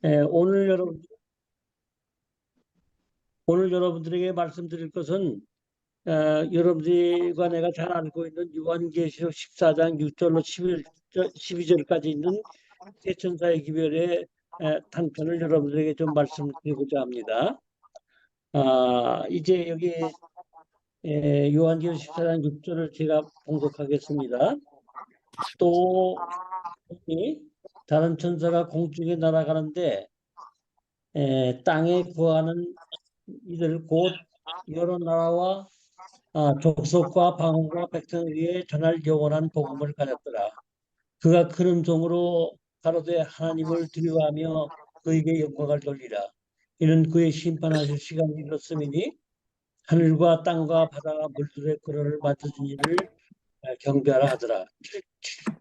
오늘 오늘 여러분들에게 말씀드릴 것은 여러분들과 내가 잘 알고 있는 요한계시록 14장 6절로 12절까지 있는 세천사의 기별의 단편을 여러분들에게 좀 말씀드리고자 합니다. 이제 여기 요한계시록 14장 6절을 제가 봉독하겠습니다. 또 다른 천사가 공중에 날아가는데 땅에 구하는 이들 곧 여러 나라와 족속과 방언과 백성 위에 전할 영원한 복음을 가졌더라. 그가 큰 음성으로 가로되 하나님을 두려워하며 그에게 영광을 돌리라. 이는 그의 심판하실 시간이 이렇음이니 하늘과 땅과 바다가 물들의 근원을 만드신 이를 경배하라 하더라.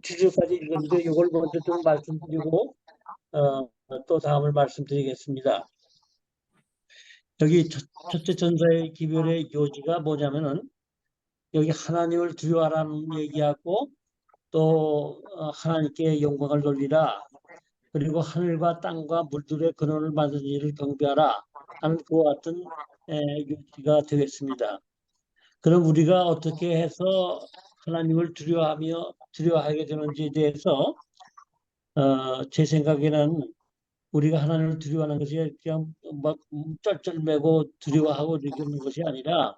7절까지 읽었는데 이걸 먼저 좀 말씀드리고 또 다음을 말씀드리겠습니다. 여기 첫째 전사의 기별의 요지가 뭐냐면은 여기 하나님을 두려워하라는 얘기하고 또 하나님께 영광을 돌리라, 그리고 하늘과 땅과 물들의 근원을 만든 이를 경배하라 하는 그와 같은 요지가 되겠습니다. 그럼 우리가 어떻게 해서 하나님을 두려워하게 되는지에 대해서 제 생각에는 우리가 하나님을 두려워하는 것이 그냥 막 쩔쩔매고 두려워하고 이러는 것이 아니라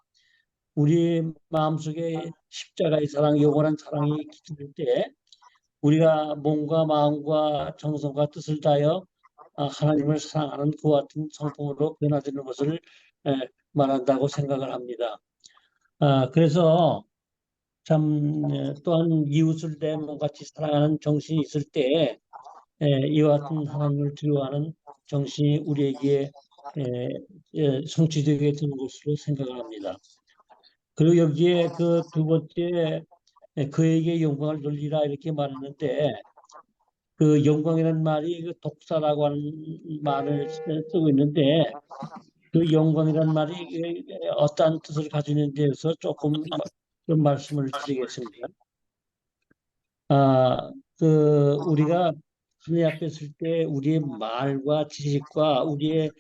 우리 마음속에 십자가의 사랑, 영원한 사랑이 깃들 때 우리가 몸과 마음과 정성과 뜻을 다하여 하나님을 사랑하는 그와 같은 성품으로 변화되는 것을 말한다고 생각을 합니다. 그래서 참 또한 이웃을 내 몸같이 사랑하는 정신이 있을 때 이와 같은 하나님을 두려워하는 정신이 우리에게 성취되게 되는 것으로 생각을 합니다. 그리고 여기에 그 두 번째 그에게 영광을 돌리라 이렇게 말했는데 그 영광이라는 말이 그 독사라고 하는 말을 쓰고 있는데 그 영광이라는 말이 어떠한 뜻을 가지고 있는 데서 조금 좀 말씀을 드리겠습니다. 우리가 하나님 앞에 있을 때 우리의 말과 지식과 우리의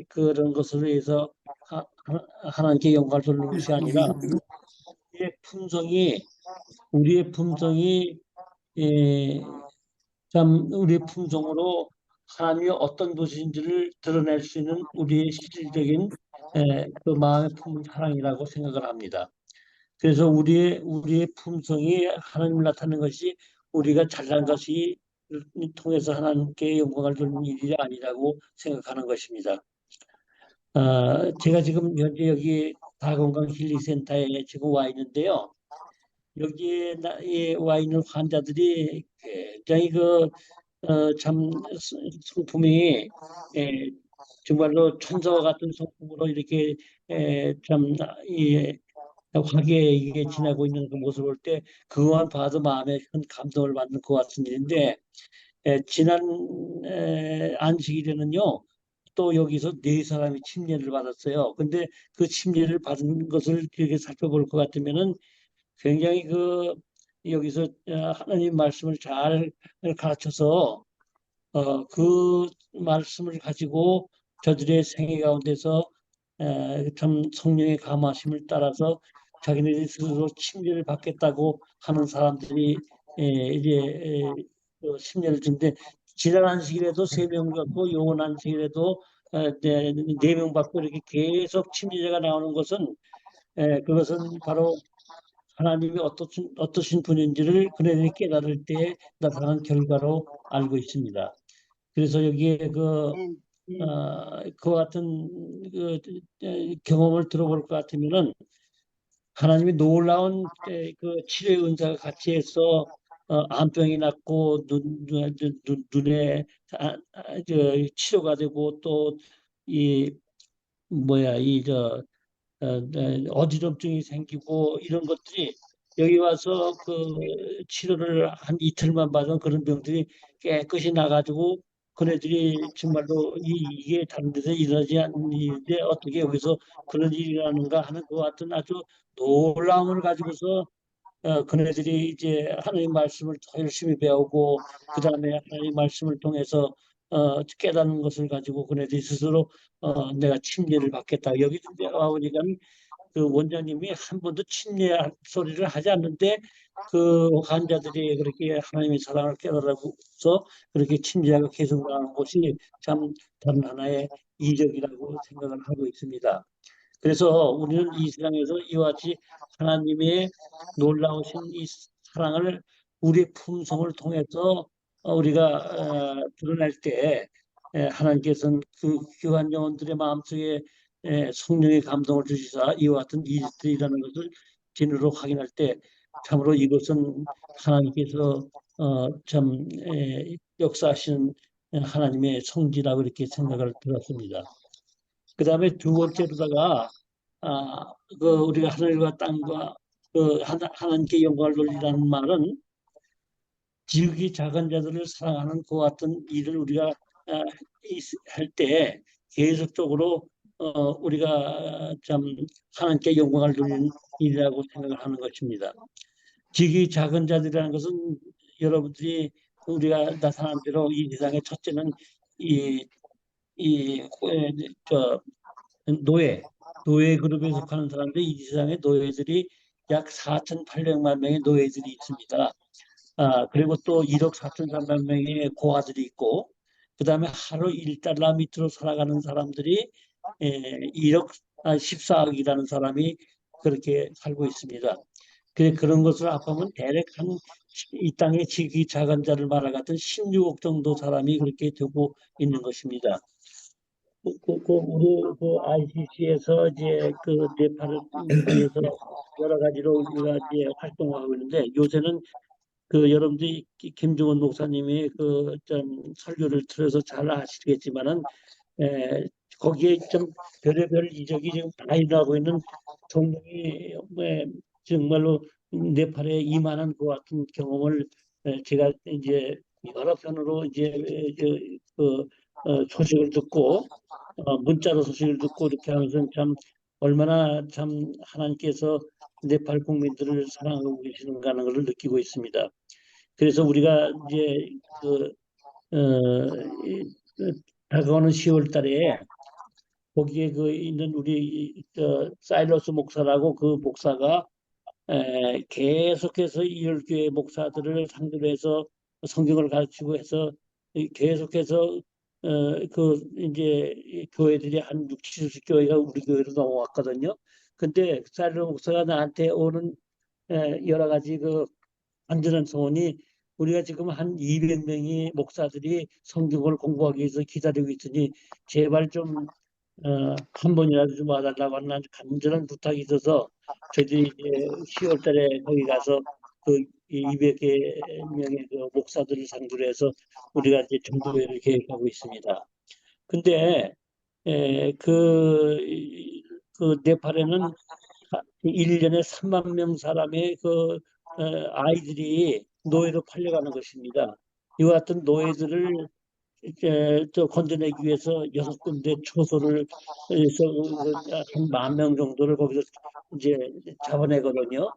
그런 것을 위해서 하나님께 영광을 돌리는 것이 아니라 우리의 품성이 우리의 품성이 예, 참 우리의 품성으로 하나님이 어떤 분이신지를 드러낼 수 있는 우리의 실질적인 그 마음의 품은 사랑이라고 생각을 합니다. 그래서 우리의 품성이 하나님을 나타내는 것이 우리가 잘난 것이 통해서 하나님께 영광을 돌리는 일이 아니라고 생각하는 것입니다. 제가 지금 현재 여기 다건강 힐링센터에 지금 와 있는데요. 여기에 와 있는 환자들이 굉장히 참 성품이 에, 정말로 천사와 같은 성품으로 이렇게 참 화기애애하게 지내고 있는 그 모습을 볼 때 그것만 봐도 마음에 큰 감동을 받는 것 같은 일인데 지난 안식일에는요 또 여기서 네 사람이 침례를 받았어요. 근데 그 침례를 받은 것을 이렇게 살펴볼 것 같으면은 굉장히 여기서 하나님 말씀을 잘 가르쳐서 그 말씀을 가지고 저들의 생애 가운데서 참 성령의 감화심을 따라서 자기네들이 스스로 침례를 받겠다고 하는 사람들이 이제 침례를 주는데 지난 안식일에도 3명 받고 요번 안식일에도 4명 받고 이렇게 계속 침례자가 나오는 것은 그것은 바로 하나님이 어떠신 분인지를 그네들이 깨달을 때 나타난 결과로 알고 있습니다. 그래서 여기에 그와 같은 경험을 들어볼 것 같으면은 하나님이 놀라운 그 치료의 은사가 같이 해서 암병이 낫고 눈에 치료가 되고 또 이 뭐야 어지럼증이 생기고 이런 것들이 여기 와서 치료를 한 이틀만 받은 그런 병들이 깨끗이 나가지고 그네들이 정말로 이게 다른 데서 일어나지 않는 일인데 어떻게 여기서 그런 일이 일어나는가 하는 것 같은 아주 놀라움을 가지고서 그네들이 이제 하나님 말씀을 더 열심히 배우고 그 다음에 하나님 말씀을 통해서 깨닫는 것을 가지고 그네들이 스스로 내가 침례를 받겠다. 여기 나오니까 그 원장님이 한 번도 침례 소리를 하지 않는데 그 환자들이 그렇게 하나님의 사랑을 깨달아서 그렇게 침례가 계속 나가는 것이 참 다른 하나의 이적이라고 생각을 하고 있습니다. 그래서 우리는 이 세상에서 이와 같이 하나님의 놀라우신 이 사랑을 우리의 품성을 통해서 우리가 드러낼 때 하나님께서는 그 귀한 영혼들의 마음속에 성령의 감동을 주시사 이와 같은 일들이 일어나는 것을 진으로 확인할 때 참으로 이것은 하나님께서 참 역사하시는 하나님의 성지라고 이렇게 생각을 들었습니다. 그 다음에 두 번째로다가 우리가 하늘과 땅과 하나님께 영광을 돌리라는 말은 지극히 작은 자들을 사랑하는 그와 같은 일을 우리가 할 때 계속적으로 우리가 참 하나님께 영광을 돌리는 일이라고 생각을 하는 것입니다. 지극히 작은 자들이라는 것은 여러분들이 우리가 나타난 대로 이 세상의 첫째는 이, 이, 저, 노예 그룹에 속하는 사람들이 이 세상에 노예들이 약 4,800만 명의 노예들이 있습니다. 그리고 또 1억 4,300만 명의 고아들이 있고, 그 다음에 하루 1달러 밑으로 살아가는 사람들이 1억 14억이라는 사람이 그렇게 살고 있습니다. 그런 것을 합하면 대략 이 땅의 지극히 작은 자를 말하같은 16억 정도 사람이 그렇게 되고 있는 것입니다. 우리 ICC에서 이제 그 네팔을 위해서 여러 가지로 우리가 이제 활동하고 있는데 요새는 그 여러분들이 김중원 목사님이 그 좀 설교를 들어서 잘 아시겠지만은 에, 거기에 좀 별의별 이적이 지금 다 일어나고 있는 성령이 정말로 네팔에 임하는 것 같은 경험을 제가 이제 여러 편으로 이제 그 소식을 듣고 문자로 소식을 듣고 이렇게 하면서 참 얼마나 참 하나님께서 네팔 국민들을 사랑하고 계시는가 하는 것을 느끼고 있습니다. 그래서 우리가 이제 그 다가오는 10월 달에 거기에 있는 우리 사일러스 목사라고 그 목사가 계속해서 이열교회 목사들을 상대로 해서 성경을 가르치고 해서 계속해서 이제 교회들이 한 6, 70 교회가 우리 교회로 넘어왔거든요. 근데 사일러스 목사가 나한테 오는 여러 가지 안전한 소원이 우리가 지금 한 200명이 목사들이 성경을 공부하기 위해서 기다리고 있으니 제발 좀 한 번이라도 좀 와달라고 하는 간절한 부탁이 있어서 저희들이 이제 10월 달에 거기 가서 그 200개 명의 그 목사들을 상대로 해서 우리가 이제 전도회를 계획하고 있습니다. 근데 네팔에는 1년에 3만 명 사람의 아이들이 노예로 팔려가는 것입니다. 이와 같은 노예들을 이제 건져내기 위해서 6군데 초소를 해서 한 10,000명 정도를 거기서 이제 잡아내거든요.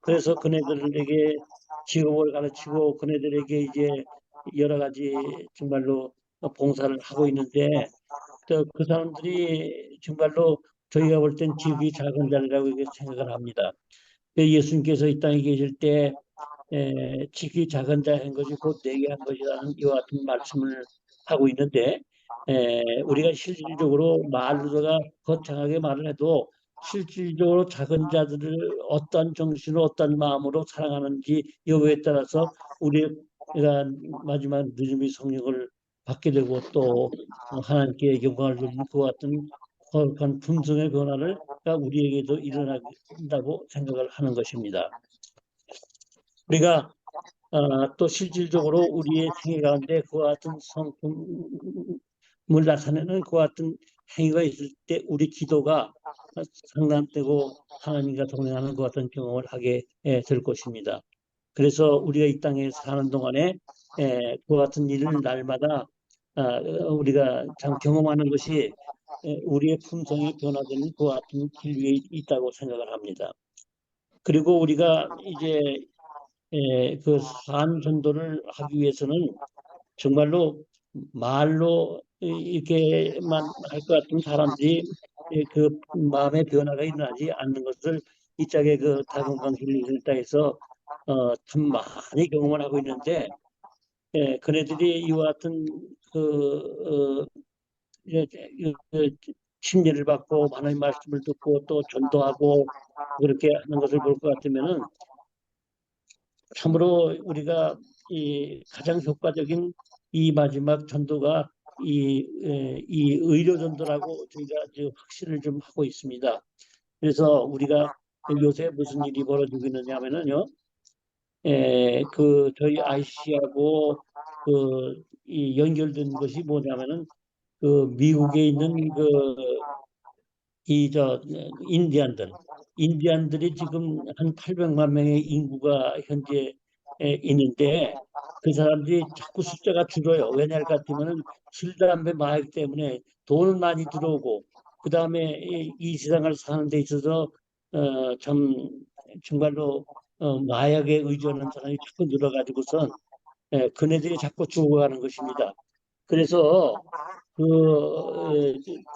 그래서 그네들에게 직업을 가르치고 그네들에게 이제 여러 가지 정말로 봉사를 하고 있는데 그 사람들이 정말로 저희가 볼 땐 지극히 작은 자리라고 이렇게 생각을 합니다. 예수님께서 이 땅에 계실 때 지극히 작은 자한 것이 곧 내게 한 것이라는 이와 같은 말씀을 하고 있는데 우리가 실질적으로 말로다가 거창하게 말을 해도 실질적으로 작은 자들을 어떤 정신으로 어떤 마음으로 사랑하는지 여부에 따라서 우리가 마지막 늦음이 성령을 받게 되고 또 하나님께 영광을 돌리는 그와 같은 거룩한 품성의 변화를 우리에게도 일어난다고 생각을 하는 것입니다. 우리가 또 실질적으로 우리의 생애 가운데 그와 같은 성품을 나타내는 그와 같은 행위가 있을 때 우리 기도가 상담되고 하나님과 동행하는 것 같은 경험을 하게 될 것입니다. 그래서 우리가 이 땅에 사는 동안에 그와 같은 일을 날마다 우리가 참 경험하는 것이 우리의 품성이 변화되는 그와 같은 길 위에 있다고 생각을 합니다. 그리고 우리가 이제 산 전도를 하기 위해서는 정말로 말로 이렇게만 할 것 같은 사람들이 그 마음의 변화가 일어나지 않는 것을 이 짝의 그 다금강 힐링센터에서 참 많이 경험을 하고 있는데, 그네들이 이와 같은 예, 심리를 받고 하나님 말씀을 듣고 또 전도하고 그렇게 하는 것을 볼 것 같으면은 참으로 우리가 이 가장 효과적인 이 마지막 전도가 이 의료 전도라고 저희가 지금 확신을 좀 하고 있습니다. 그래서 우리가 요새 무슨 일이 벌어지고 있느냐 하면은요, 그 저희 IC하고 이 연결된 것이 뭐냐면은 그 미국에 있는 인디안들이 지금 한 800만 명의 인구가 현재 있는데 그 사람들이 자꾸 숫자가 줄어요. 왜냐 할 것 같으면은 술, 담배, 마약 때문에 돈은 많이 들어오고 그 다음에 이 세상을 사는 데 있어서 참 정말로 마약에 의존하는 사람이 자꾸 늘어가지고선 그네들이 자꾸 죽어가는 것입니다. 그래서 그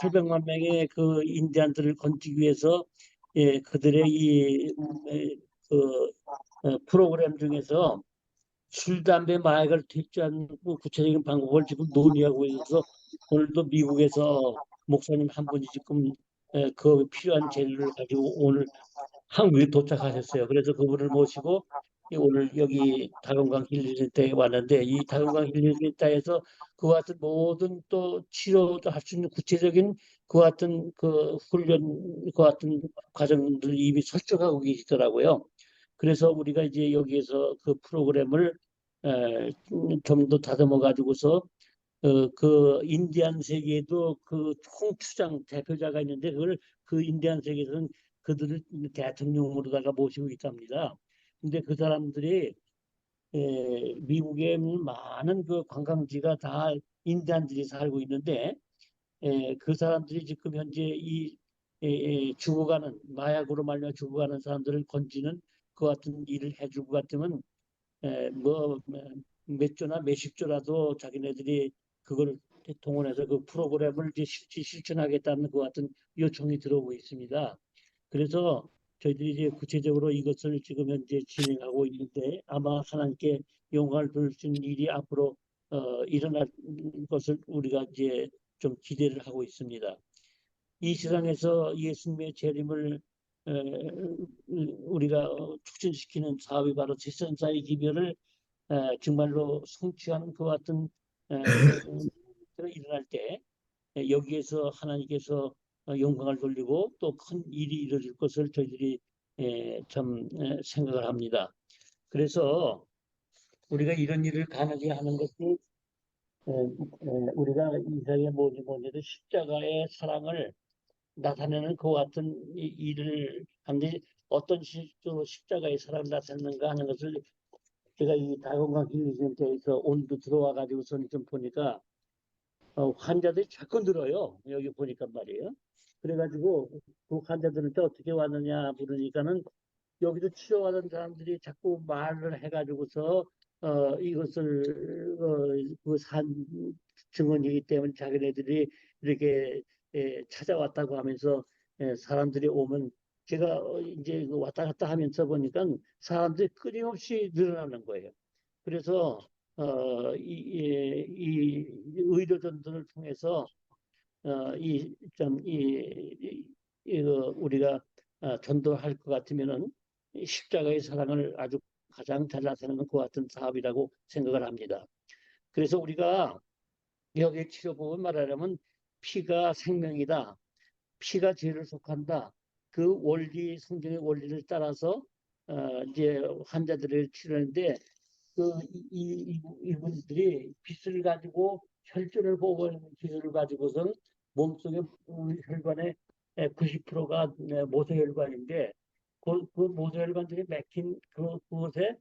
800만 명의 그 인디안들을 건지기 위해서 그들의 그 프로그램 중에서 술, 담배, 마약을 퇴치하는 그 구체적인 방법을 지금 논의하고 있어서 오늘도 미국에서 목사님 한 분이 지금 그 필요한 재료를 가지고 오늘 한국에 도착하셨어요. 그래서 그분을 모시고 오늘 여기 다금강 힐링센터에 왔는데 이 다금강 힐링센터에서 그와 같은 모든 또 치료도 할 수 있는 구체적인 그와 같은 그 훈련, 그와 같은 과정들을 이미 설정하고 계시더라고요. 그래서 우리가 이제 여기에서 그 프로그램을 좀 더 다듬어 가지고서 그 인디안 세계에도 그 총추장 대표자가 있는데 그걸 그 인디안 세계에서는 그들을 대통령으로다가 모시고 있답니다. 근데 그 사람들이 미국에 있는 많은 그 관광지가 다 인디안들이 살고 있는데 그 사람들이 지금 현재 죽어가는 마약으로 말미암아 죽어가는 사람들을 건지는 그 같은 일을 해주고 같으면 뭐몇 조나 몇십 조라도 자기네들이 그걸 동원해서 그 프로그램을 이제 실천하겠다는 그 같은 요청이 들어오고 있습니다. 그래서 저희들이 이제 구체적으로 이것을 지금 현재 진행하고 있는데 아마 하나님께 영광을 돌릴 수 있는 일이 앞으로 일어날 것을 우리가 이제 좀 기대를 하고 있습니다. 이 세상에서 예수님의 재림을 에, 우리가 촉진시키는 사업이 바로 제천사의 기별을 정말로 성취하는 그 같은 일어날 때 여기에서 하나님께서 영광을 돌리고 또 큰 일이 이루어질 것을 저희들이 참 생각을 합니다. 그래서 우리가 이런 일을 가능하게 하는 것이 우리가 이 세상에 뭐니 뭐니 해도 십자가의 사랑을 나타내는 그 같은 일을 하는데 어떤 식으로 십자가의 사랑을 나타내는가 하는 것을 제가 이 다건강 힐링센터에서 오늘도 들어와 가지고서는 좀 보니까 환자들이 자꾸 늘어요. 여기 보니까 말이에요. 그래가지고 그 환자들은 또 어떻게 왔느냐 부르니까는 여기도 치료하던 사람들이 자꾸 말을 해가지고서 이것을 그산 증언이기 때문에 자기네들이 이렇게 찾아왔다고 하면서 사람들이 오면 제가 이제 왔다 갔다 하면서 보니까 사람들이 끊임없이 늘어나는 거예요. 그래서 이 의료전도를 통해서 우리가 전도할 것 같으면은 십자가의 사랑을 아주 가장 잘 나타내는 것 같은 사업이라고 생각을 합니다. 그래서 우리가 여기 치료법을 말하려면 피가 생명이다. 피가 죄를 속한다. 그 원리, 성경의 원리를 따라서 이제 환자들을 치료하는데 이분들이 빛을 가지고 혈전을 보고 있는 기술을 가지고서 몸속에 혈관의 90%가 모세혈관인데 그 모세혈관들이 막힌 그곳에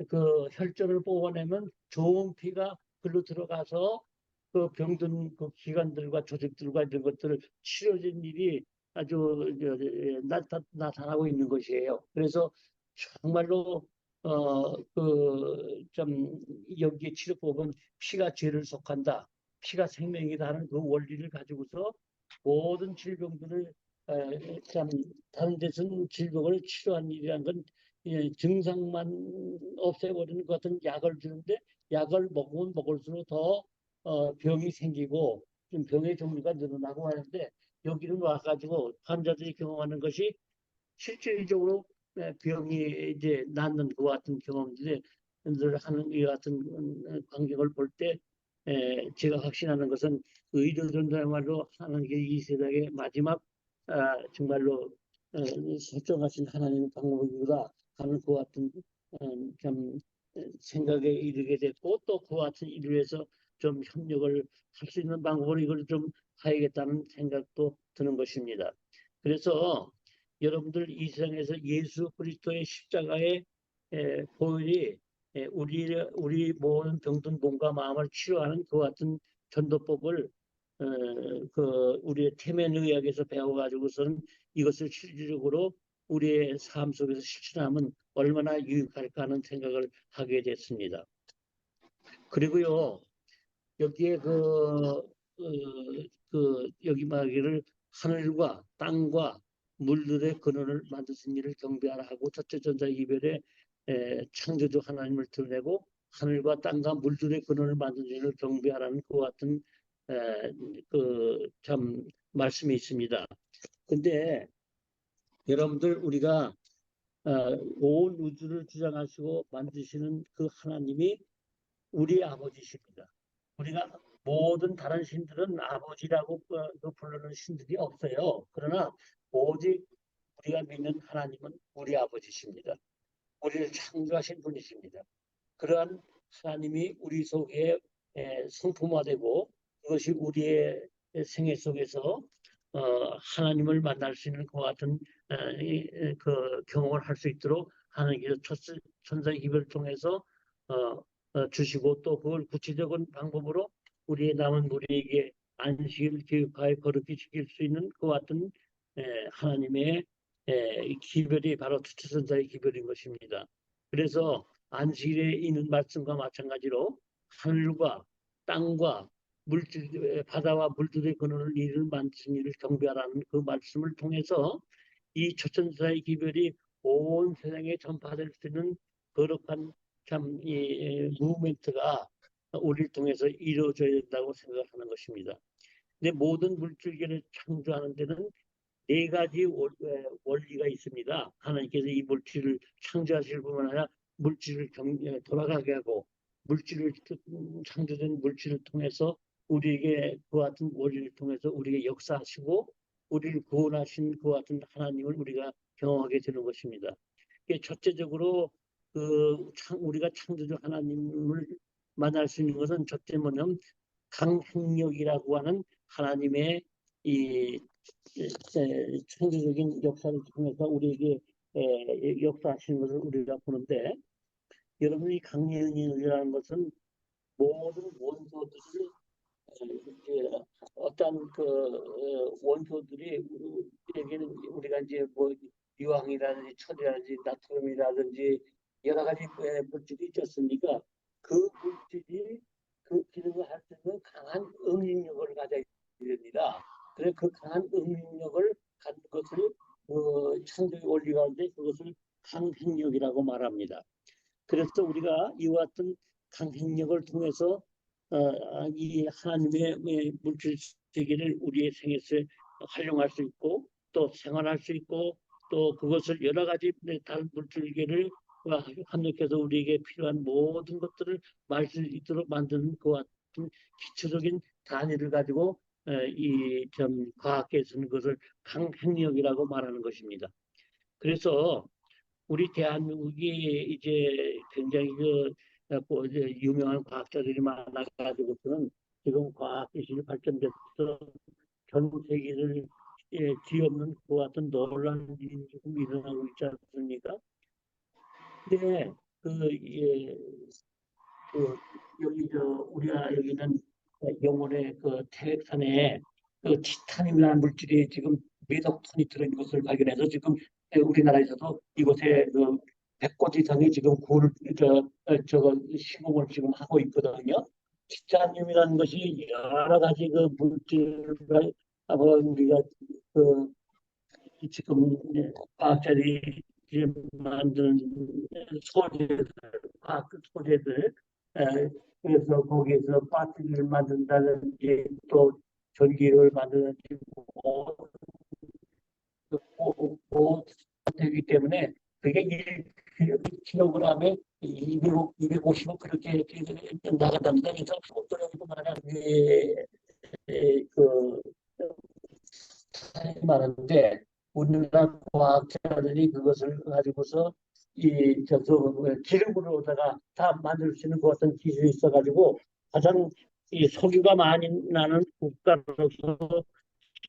그 혈전을 뽑아내면 좋은 피가 글로 들어가서 그 병든 그 기관들과 조직들과 이런 것들을 치료진 일이 아주 나타나고 있는 것이에요. 그래서 정말로 좀 여기에 치료법은 피가 죄를 속한다. 피가 생명이라는 그 원리를 가지고서 모든 질병들을 참 다른 데서는 질병을 치료한 일이란 건 증상만 없애버리는 것 같은 약을 주는데 약을 먹으면 먹을수록 더 병이 생기고 좀 병의 종류가 늘어나고 하는데 여기는 와가지고 환자들이 경험하는 것이 실질적으로 병이 이제 낫는 것 같은 경험들을 하는 이 같은 광경을 볼 때 제가 확신하는 것은 의료전자야말로 하나님의 이 세상의 마지막 정말로 설정하신 하나님의 방법이구나 하는 것 같은 참 생각에 이르게 됐고 또 그와 같은 일을 위해서 좀 협력을 할 수 있는 방법을 이걸 좀 해야겠다는 생각도 드는 것입니다. 그래서 여러분들 이 세상에서 예수 그리스도의 십자가의 보혈이 우리 모든 병든 몸과 마음을 치료하는 그 같은 전도법을 우리의 태면 의학에서 배워가지고서는 이것을 실질적으로 우리의 삶 속에서 실천하면 얼마나 유익할까 하는 생각을 하게 됐습니다. 그리고요 여기에 여기 말하기를 하늘과 땅과 물들의 근원을 만드신 이를 경배하라 하고 첫째 전자 이별에 창조주 하나님을 드러내고 하늘과 땅과 물들의 근원을 만든 이를 경배하라는 그 같은 참 말씀이 있습니다. 근데 여러분들 우리가 온 우주를 주장하시고 만드시는 그 하나님이 우리 아버지십니다. 우리가 모든 다른 신들은 아버지라고 부르는 신들이 없어요. 그러나 오직 우리가 믿는 하나님은 우리 아버지십니다. 우리를 창조하신 분이십니다. 그러한 하나님이 우리 속에 성품화되고 그것이 우리의 생애 속에서 하나님을 만날 수 있는 그 같은 그 경험을 할 수 있도록 하나님께서 천사 기별을 통해서 주시고 또 그걸 구체적인 방법으로 우리의 남은 무리에게 안식일 교육하에 거룩히 지킬 수 있는 그 같은 하나님의 기별이 바로 투처선자의 기별인 것입니다. 그래서 안식일에 있는 말씀과 마찬가지로 하늘과 땅과 물질, 바다와 물들의 근원을 이를 만드신 이를 경배하라는 그 말씀을 통해서 이 초천사의 기별이 온 세상에 전파될 수 있는 거룩한 참 이 무브멘트가 우리를 통해서 이루어져야 된다고 생각하는 것입니다. 근데 모든 물질계를 창조하는 데는 네 가지 원리가 있습니다. 하나님께서 이 물질을 창조하실 뿐만 아니라 물질을 돌아가게 하고 물질을 창조된 물질을 통해서 우리에게 그 같은 원리를 통해서 우리에게 역사하시고 우리를 구원하신 그 같은 하나님을 우리가 경험하게 되는 것입니다. 첫째적으로 우리가 창조주 하나님을 만날 수 있는 것은 첫째 뭐냐면 강행력이라고 하는 하나님의 이 창조적인 역사를 통해서 우리에게 역사하시는 것을 우리가 보는데 여러분이 강행력이라는 것은 모든 원소들을 어떤 원소들이 우리에게는 우리가 이제 뭐 유황이라든지 철이라든지 나트륨이라든지 여러 가지 물질이 있지 않습니까? 그 물질이 그 기능을 할 수 있는 강한 응용력을 가져야 됩니다. 그래서 그 강한 응용력을 가진 것을 창조의 원리 가운데 그것을 강행력이라고 말합니다. 그래서 우리가 이와 같은 강행력을 통해서 이 하나님의 물질 세계를 우리의 생에서 활용할 수 있고 또 생활할 수 있고 또 그것을 여러 가지 다른 물질계를 하나님께서 우리에게 필요한 모든 것들을 말 수 있도록 만드는 그와 같은 기초적인 단위를 가지고 이좀 과학계에서는 그것을 강행력이라고 말하는 것입니다. 그래서 우리 대한민국이 이제 굉장히 이제 유명한 과학자들이 많아가지고서는 지금 과학 기술이 발전돼서 전 세계를 뒤엎는 그 같은 놀라운 일이 지금 일어나고 있지 않습니까? 근데 여기 우리가 여기는 영월의 태백산에 티타늄이라는 물질이 지금 몇억 톤이 들어있는 것을 발견해서 지금 우리나라에서도 이곳에 100곳 이상이 지금 저거 시공을 지금 하고 있거든요. 티타늄이라는 것이 여러 가지 그 물질을 우리가 그 지금 과학자들이 이제 만든 소재들, 과학 소재들, 에, 그래서 거기에서 배터리를 만든다든지 또 전기를 만드는지 뭐, 되기 때문에 그게 1kg에 250원 그렇게 나간답니다. 그래서 그것뿐만 아니라 그 많은데 우리나라 과학자들이 그것을 가지고서 기름으로다가 다 만들 수 있는 그 어떤 기술이 있어가지고 가장 이 석유가 많이 나는 국가로서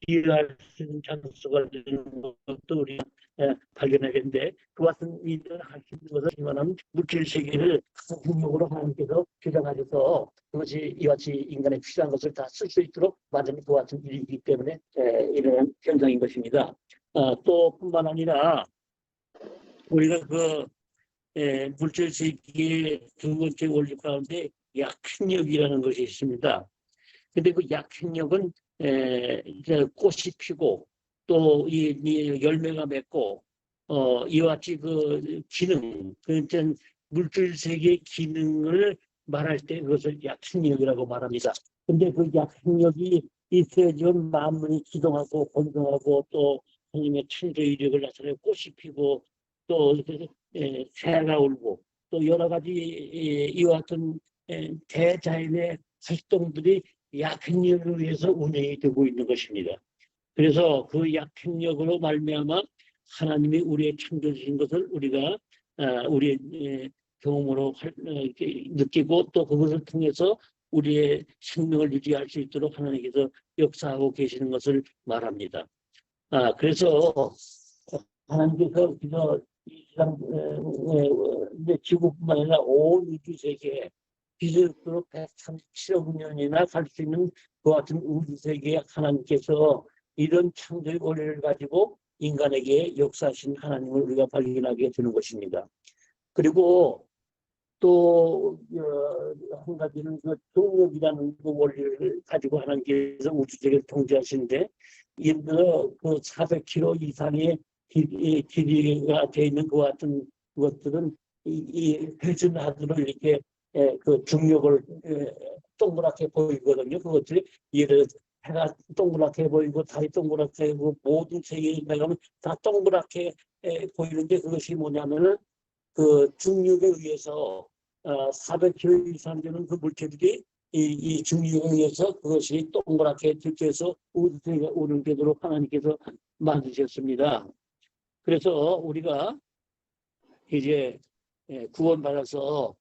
기여할 수 있는 찬스가 되는 것도 우리 발견하겠는데 그 같은 일을 할 수 있는 것을 이만한 물질 세계를 능력으로 하나님께서 주장하셔서 그것이 이와 같이 인간에 필요한 것을 다 쓸 수 있도록 만드는 그 같은 일이기 때문에 이런 현상인 것입니다. 또 뿐만 아니라 우리가 그 물질 세계의 두 번째 원리 가운데 약행력이라는 것이 있습니다. 근데 그 약행력은 이제 꽃이 피고 또 이 열매가 맺고 이와 같이 그 기능, 그러니까 물질 세계의 기능을 말할 때 그것을 약행력이라고 말합니다. 근데 그 약행력이 있어야지만 만물이 기동하고 번성하고 또 하나님의 창조 이력을 나타내고 꽃이 피고 또 새가 울고 또 여러 가지 이와 같은 대자연의 활동들이 약행력을 위해서 운영이 되고 있는 것입니다. 그래서 그 약행력으로 말미암아 하나님이 우리의 창조주신 것을 우리가 우리의 경험으로 느끼고 또 그것을 통해서 우리의 생명을 유지할 수 있도록 하나님께서 역사하고 계시는 것을 말합니다. 그래서 하나님께서 그저 이 세상 지구뿐만 아니라 온 우주 세계에 비슷으로 137억 년이나 살 수 있는 그 같은 우주 세계에 하나님께서 이런 창조의 원리를 가지고 인간에게 역사하신 하나님을 우리가 발견하게 되는 것입니다. 그리고 또 한 가지는 그 동력이라는 그 원리를 가지고 하나님께서 우주 세계를 통제하시는데 그 400km 이상의 길이가 되어 있는 그 같은 것들은 이 회전하드로 이렇게 그 중력을 동그랗게 보이거든요. 그것들이 예를 들어 해가 동그랗게 보이고 달이 동그랗게 보이고 모든 세계에 가면 다 동그랗게 보이는데 그것이 뭐냐면은 그 중력에 의해서 400km 이상 되는 그 물체들이 이 중력에 의해서 그것이 동그랗게 들켜서 우주세계가 오는 되도록 하나님께서 만드셨습니다. 그래서 우리가 이제 구원받아서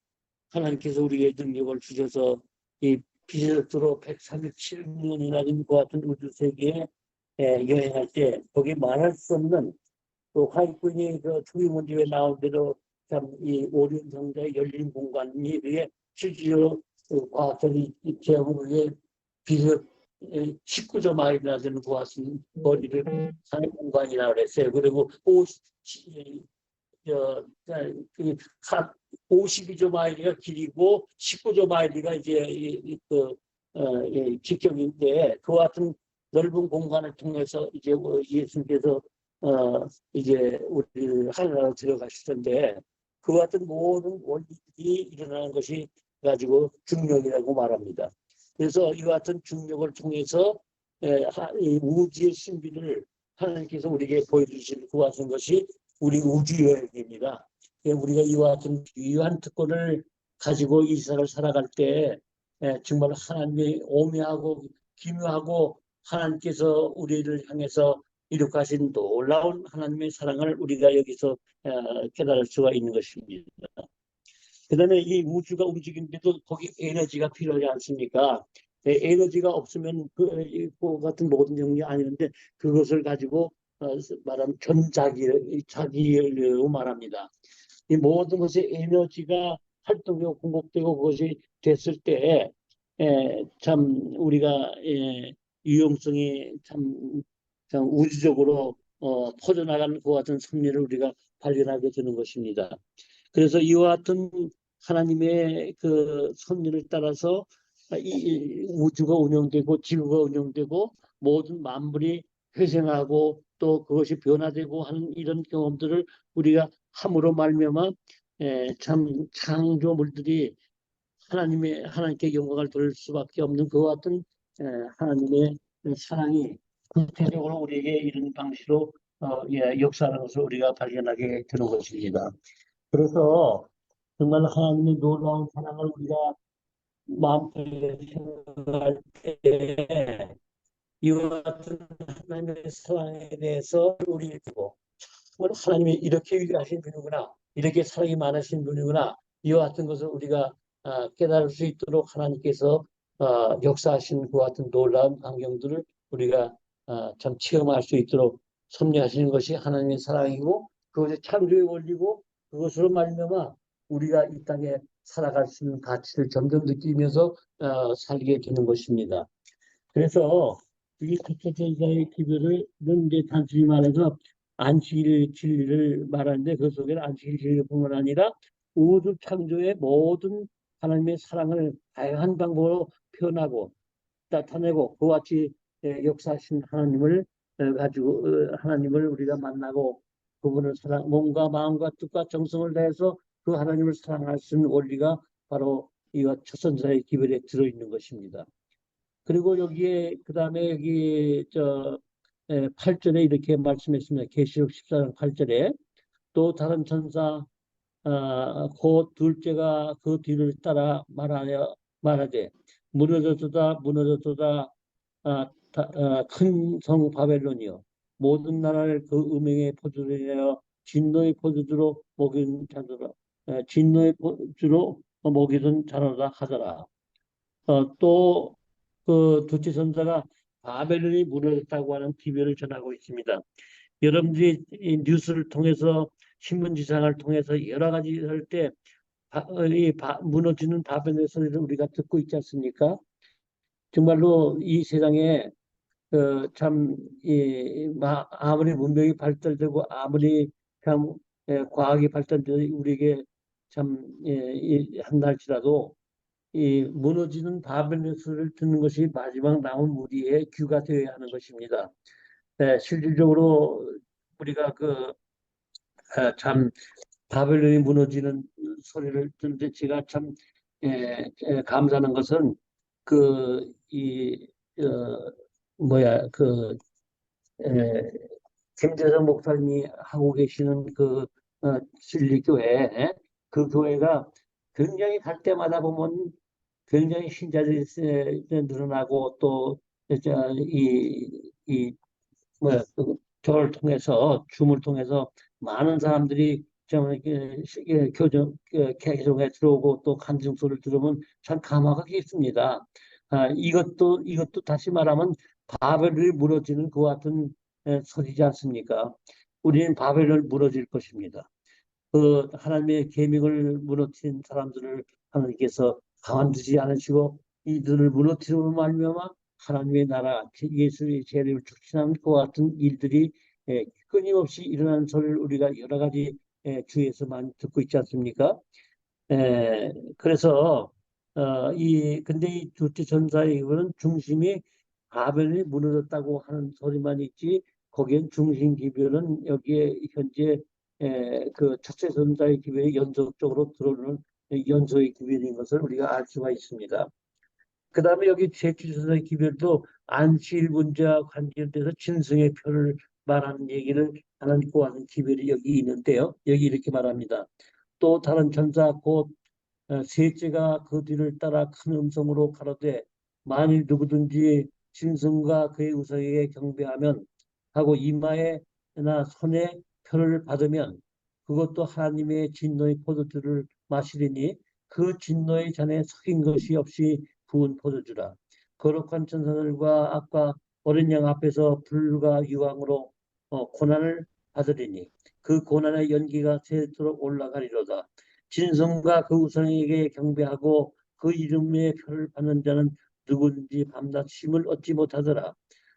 하나님께서 우리에게 능력을 주셔서 이 비스트로 137년이나 된 것 같은 우주세계에 여행할 때 거기 말할 수 없는 또 화이트니 그 투기문집에 나온 대로 참 이 오륜 성자의 열린 공간이 위에 실제로 그 과학자들이 제형을 위해 비슷 19조 마일이나 되는 그 같은 거리를 사는 공간이라고 그랬어요. 그리고 52조 마일이가 길이고 19조 마일이가 이제 직경인데 그 같은 넓은 공간을 통해서 이제 예수님께서 이제 우리 하늘나라로 들어가실 텐데 그 같은 모든 원리들이 일어나는 것이 가지고 중력이라고 말합니다. 그래서 이 같은 중력을 통해서 이 우주의 신비를 하나님께서 우리에게 보여주실 그 같은 것이 우리 우주 여행입니다. 우리가 이와 같은 귀한 특권을 가지고 이 세상을 살아갈 때 정말 하나님의 오묘하고 기묘하고 하나님께서 우리를 향해서 이룩하신 놀라운 하나님의 사랑을 우리가 여기서 깨달을 수가 있는 것입니다. 그 다음에 이 우주가 움직이는데도 거기 에너지가 필요하지 않습니까? 에너지가 없으면 그 같은 모든 영역이 아니는데 그것을 가지고 말하면 전자기라고 말합니다. 이 모든 것의 에너지가 활동되고 공급되고 그것이 됐을 때 참 우리가 유용성이 참 우주적으로 퍼져나가는 그 같은 섭리를 우리가 발견하게 되는 것입니다. 그래서 이와 같은 하나님의 그 섭리를 따라서 이 우주가 운영되고 지구가 운영되고 모든 만물이 회생하고 또 그것이 변화되고 하는 이런 경험들을 우리가 함으로 말미암아 참 창조물들이 하나님께 영광을 돌릴 수밖에 없는 그와 같은 하나님의 사랑이 구체적으로 우리에게 이런 방식으로 역사하는 것을 우리가 발견하게 되는 것입니다. 그래서 정말 하나님의 놀라운 사랑을 우리가 마음속에 생각할 때 이와 같은 하나님의 사랑에 대해서 우리 두고 하나님이 이렇게 위대하신 분이구나, 이렇게 사랑이 많으신 분이구나, 이와 같은 것을 우리가 깨달을 수 있도록 하나님께서 역사하신 그 같은 놀라운 환경들을 우리가 참 체험할 수 있도록 섭리하시는 것이 하나님의 사랑이고 그것이 창조의 원리고 그것으로 말미암아 우리가 이 땅에 살아갈 수 있는 가치를 점점 느끼면서 살게 되는 것입니다. 그래서 이 국제전사의 기별은 이제 단순히 말해서 안식일 진리를 말하는데 그 속에는 안식일 진리뿐만 아니라 우주 창조의 모든 하나님의 사랑을 다양한 방법으로 표현하고 나타내고 그와 같이 역사하신 하나님을 가지고 하나님을 우리가 만나고 그분을 사랑 몸과 마음과 뜻과 정성을 다해서 그 하나님을 사랑할 수 있는 원리가 바로 이와 첫선사의 기별에 들어있는 것입니다. 그리고 여기에 그다음에 여기 8절에 이렇게 말씀했습니다. 계시록 14장 8절에 또 다른 천사 곧 둘째가 그 뒤를 따라 말하되 무너졌도다 큰 성 바벨론이여 모든 나라를 그 음행의 포도주로 인하여 진노의 포도주로 먹인 자로다 진노의 포도주로 먹이던 자로다 하더라. 또 그 두치 선사가 바벨론이 무너졌다고 하는 기별을 전하고 있습니다. 여러분들이 이 뉴스를 통해서 신문지상을 통해서 여러 가지 할때 무너지는 바벨론의 소리를 우리가 듣고 있지 않습니까? 정말로 이 세상에 참 아무리 문명이 발달되고 아무리 참 과학이 발달되어 우리에게 참 한날지라도 이 무너지는 바벨론 소리를 듣는 것이 마지막 남은 무리의 귀가 되어야 하는 것입니다. 실질적으로 우리가 참 바벨론이 무너지는 소리를 듣는데 제가 참 감사하는 것은 그이 뭐야 에, 김재성 목사님이 하고 계시는 진리교회 그 교회가 굉장히 갈 때마다 보면 굉장히 신자들이 늘어나고 또이이 뭐야 교를 통해서 줌을 통해서 많은 사람들이 좀 이렇게 개종에 들어오고 또 간증 소리를 들으면 참 감화가 깊습니다. 이것도 다시 말하면 바벨이 무너지는 그 같은 소리지 않습니까? 우리는 바벨을 무너질 것입니다. 그 하나님의 계명을 무너뜨린 사람들을 하나님께서 가만두지 않으시고 이들을 무너뜨리고 말미암아 하나님의 나라 예수의 재림을 촉진하는 그와 같은 일들이 끊임없이 일어나는 소리를 우리가 여러 가지 주위에서 많이 듣고 있지 않습니까? 그래서 근데 이 둘째 전사의 이거는 중심이 바벨이 무너졌다고 하는 소리만 있지 거기엔 중심 기별은 여기에 현재 그 첫째 전사의 기별이 연속적으로 들어오는 연소의 기별인 것을 우리가 알 수가 있습니다. 그 다음에 여기 제7조선의 기별도 안식일 문제와 관계돼서 짐승의 표를 말하는 얘기를 하는 하는 기별이 여기 있는데요. 여기 이렇게 말합니다. 또 다른 천사 곧 셋째가 그 뒤를 따라 큰 음성으로 가로되 만일 누구든지 짐승과 그의 우상에게 경배하면 하고 이마에나 손에 표를 받으면 그것도 하나님의 진노의 포도주를 마시리니 그 진노의 잔에 섞인 것이 없이 부은 포도주라. 거룩한 천사들과 아까 어린 양 앞에서 불과 유황으로 고난을 받으리니 그 고난의 연기가 새도록 올라가리로다. 진성과 그 우상에게 경배하고 그 이름의 표를 받는 자는 누구든지 밤낮 쉼을 얻지 못하더라.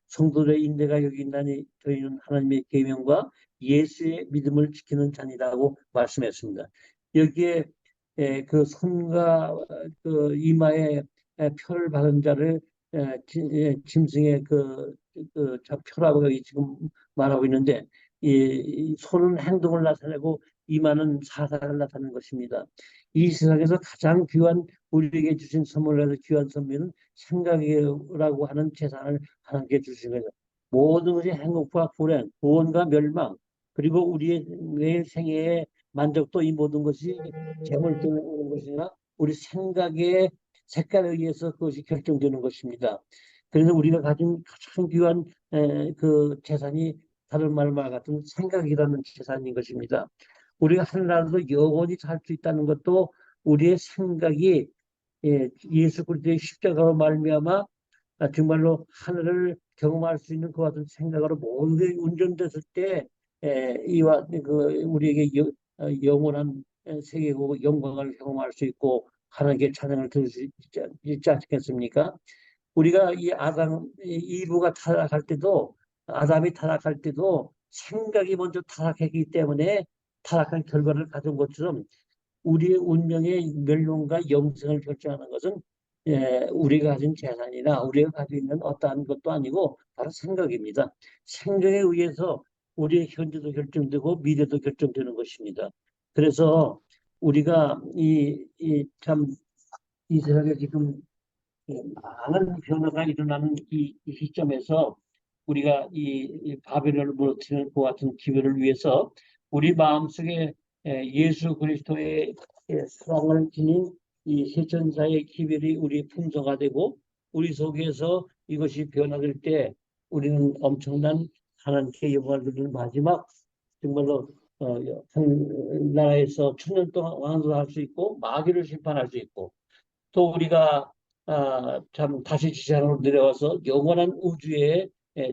성도들의 인내가 여기 있나니 저희는 하나님의 계명과 예수의 믿음을 지키는 자니라고 말씀했습니다. 여기에 그 손과 그 이마에 표를 받은 자를 짐승의 표라고 여기 지금 말하고 있는데, 이 손은 행동을 나타내고 이마는 사상을 나타내는 것입니다. 이 세상에서 가장 귀한, 우리에게 주신 선물에서 귀한 선물은 생각이라고 하는 재산을 하나님께 주신 거예요. 모든 것이 행복과 불행, 구원과 멸망, 그리고 우리의 매일 생애의 만족도, 이 모든 것이 재물 때문에 오는 것이나 우리 생각의 색깔에 의해서 그것이 결정되는 것입니다. 그래서 우리가 가진 가장 귀한 그 재산이 다른 말과 같은 생각이라는 재산인 것입니다. 우리가 하늘나라도 영원히 살 수 있다는 것도 우리의 생각이, 예수 그리스도의 십자가로 말미암아 정말로 하늘을 경험할 수 있는 그와 같은 생각으로 모든 게 운전됐을 때 이와 우리에게 영원한 세계고 영광을 경험할 수 있고 하나님께 찬양을 들을 수 있지 않겠습니까? 우리가 이브가 타락할 때도, 아담이 타락할 때도 생각이 먼저 타락했기 때문에 타락한 결과를 가진 것처럼, 우리의 운명의 멸망과 영생을 결정하는 것은 우리가 가진 재산이나 우리가 가지고 있는 어떠한 것도 아니고 바로 생각입니다. 생각에 의해서 우리의 현재도 결정되고 미래도 결정되는 것입니다. 그래서 우리가 이 세상에 지금 많은 변화가 일어나는 이 시점에서 우리가 이 바벨론을 무너뜨리는 그와 같은 기회를 위해서 우리 마음속에 예수 그리스도의 사랑을 지닌 이 세천사의 기별이 우리 품성화 되고 우리 속에서 이것이 변화될 때 우리는 엄청난 하나님께 영광을 드리는 마지막, 정말로 한 나라에서 천년 동안 왕노할 수 있고 마귀를 심판할 수 있고, 또 우리가 참 다시 지상으로 내려와서 영원한 우주의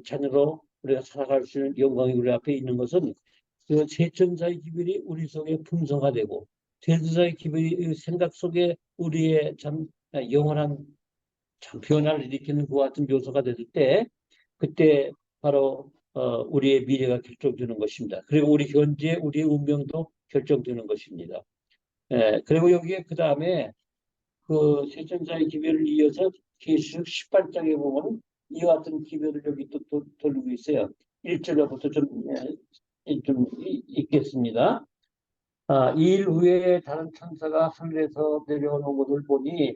자녀로 우리가 살아갈 수 있는 영광이 우리 앞에 있는 것은 그 세천사의 기별이 우리 속에 풍성화되고, 세천사의 기별이 생각 속에 우리의 참 영원한 참 변화를 일으키는 그와 같은 묘소가 됐을 때, 그때 바로 우리의 미래가 결정되는 것입니다. 그리고 우리 현재 우리의 운명도 결정되는 것입니다. 그리고 여기에 그 다음에 그 세천사의 기별을 이어서 계시록 18장에 보면 이와 같은 기별을 여기 또 돌리고 있어요. 1절부터 좀 읽겠습니다. 이일 후에 다른 천사가 하늘에서 내려오는 것을 보니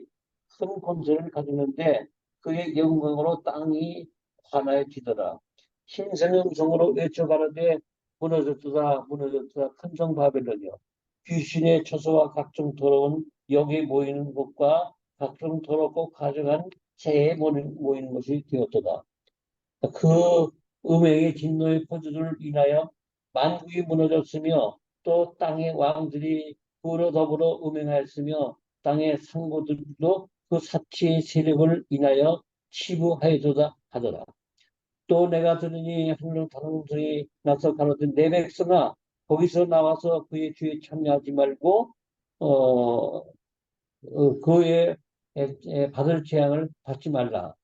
큰 권세를 가지는데 그의 영광으로 땅이 환하여지더라. 힘센 음성으로 외쳐 가라되 무너졌도다 무너졌도다 큰 성 바벨론이여, 귀신의 처소와 각종 더러운 영이 모이는 곳과 각종 더럽고 가증한 새에 모이는 것이 되었도다. 그 음행의 진노의 포도를 인하여 만국이 무너졌으며 또 땅의 왕들이 그로 더불어 음행하였으며 땅의 상고들도 그 사치의 세력을 인하여 치부하여도다 하더라. 또 내가 들으니 하늘로 다른 음성이 나서 가로되 내 백성아, 거기서 나와서 그의 주에 참여하지 말고 어, 그의 받을 재앙을 받지 말라.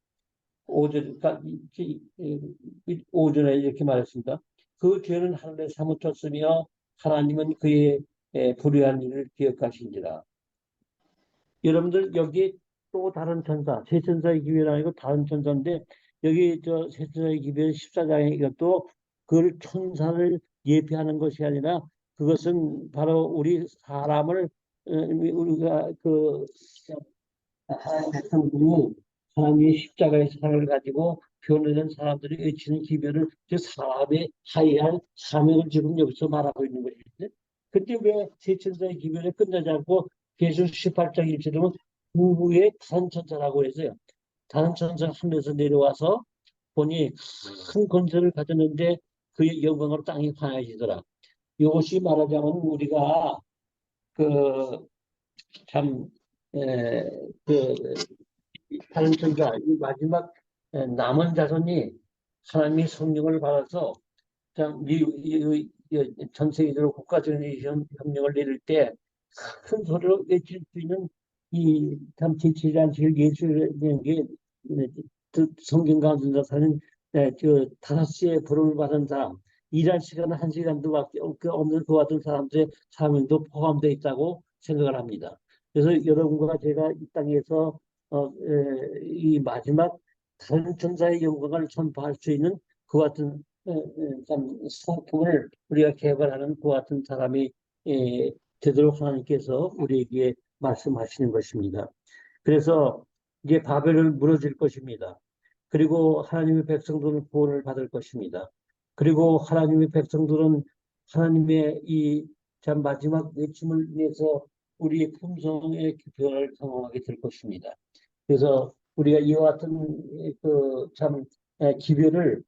오전에 이렇게 말했습니다. 그 죄는 하늘에 사무쳤으며 하나님은 그의 불의한 일을 기억하신지라. 여러분들 여기 또 다른 천사, 세 천사의 기별이 아니고 다른 천사인데, 여기 세 천사의 기별 14장에 이것도 그 천사를 예표하는 것이 아니라 그것은 바로 우리 사람을 우리가 하나님의 백성들이 하나님의 십자가의 사랑을 가지고 변화된 사람들이 외치는 기별을, 그 사람의 하이할 사명을 지금 여기서 말하고 있는 것인데, 그때 왜 세천사의 기별에 끝나지 않고 계속 18장 1절에 보면 후에 다른 천사라고 해서요. 다른 천사가 하늘에서 내려와서 보니 큰 권세를 가졌는데 그의 영광으로 땅이 환해지더라. 이것이 말하자면 우리가 그참 다른 천사, 이 마지막 남은 자손이 하나님의 성령을 받아서 참 전 세계적으로 국가적인 협력을 내릴 때 큰 소리로 외칠 수 있는 이 참 제칠이란 제일 예술적인 게 성경 가운데 나타나는 저 5시에 부름을 받은 사람, 일할 시간은 1시간도밖에 없는 그 같은 사람들의 사명도 포함되어 있다고 생각을 합니다. 그래서 여러분과 제가 이 땅에서 이 마지막 다른 천사의 영광을 선포할 수 있는 그 같은 참 성품을 우리가 개발하는 그 같은 사람이 되도록 하나님께서 우리에게 말씀하시는 것입니다. 그래서 이제 바벨은 무너질 것입니다. 그리고 하나님의 백성들은 구원을 받을 것입니다. 그리고 하나님의 백성들은 하나님의 이 참 마지막 외침을 위해서 우리의 품성의 변화를 경험하게 될 것입니다. 그래서 우리가 이와 같은 그참 기별을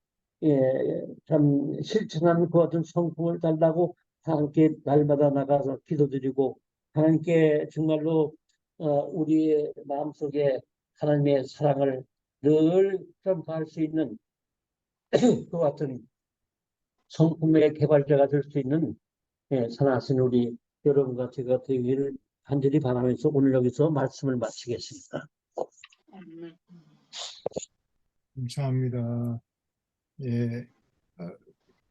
참 실천하는 그 같은 성품을 달라고 함께 날마다 나가서 기도드리고 하나님께 정말로 우리의 마음속에 하나님의 사랑을 늘 전파할 수 있는 그 같은 성품의 개발자가 될 수 있는 사랑하신 우리 여러분과 제가 되기를 간절히 바라면서 오늘 여기서 말씀을 마치겠습니다. 감사합니다. 예,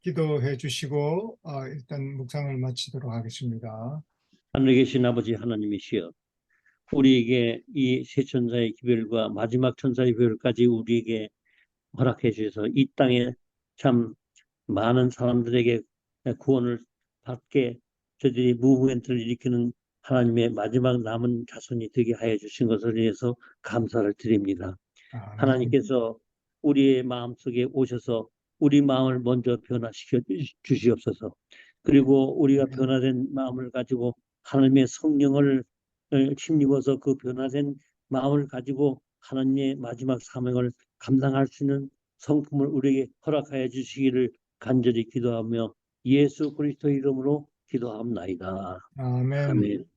기도해 주시고 일단 묵상을 마치도록 하겠습니다. 하늘에 계신 아버지 하나님이시여, 우리에게 이 세 천사의 기별과 마지막 천사의 기별까지 우리에게 허락해 주셔서 이 땅에 참 많은 사람들에게 구원을 받게 저들이 무브멘트를 일으키는 하나님의 마지막 남은 자손이 되게 하여 주신 것을 위해서 감사를 드립니다. 하나님께서 우리의 마음속에 오셔서 우리 마음을 먼저 변화시켜 주시옵소서. 그리고 우리가 변화된 마음을 가지고 하나님의 성령을 힘입어서 그 변화된 마음을 가지고 하나님의 마지막 사명을 감당할 수 있는 성품을 우리에게 허락하여 주시기를 간절히 기도하며 예수 그리스도 이름으로 기도합니다. 아멘. 아멘.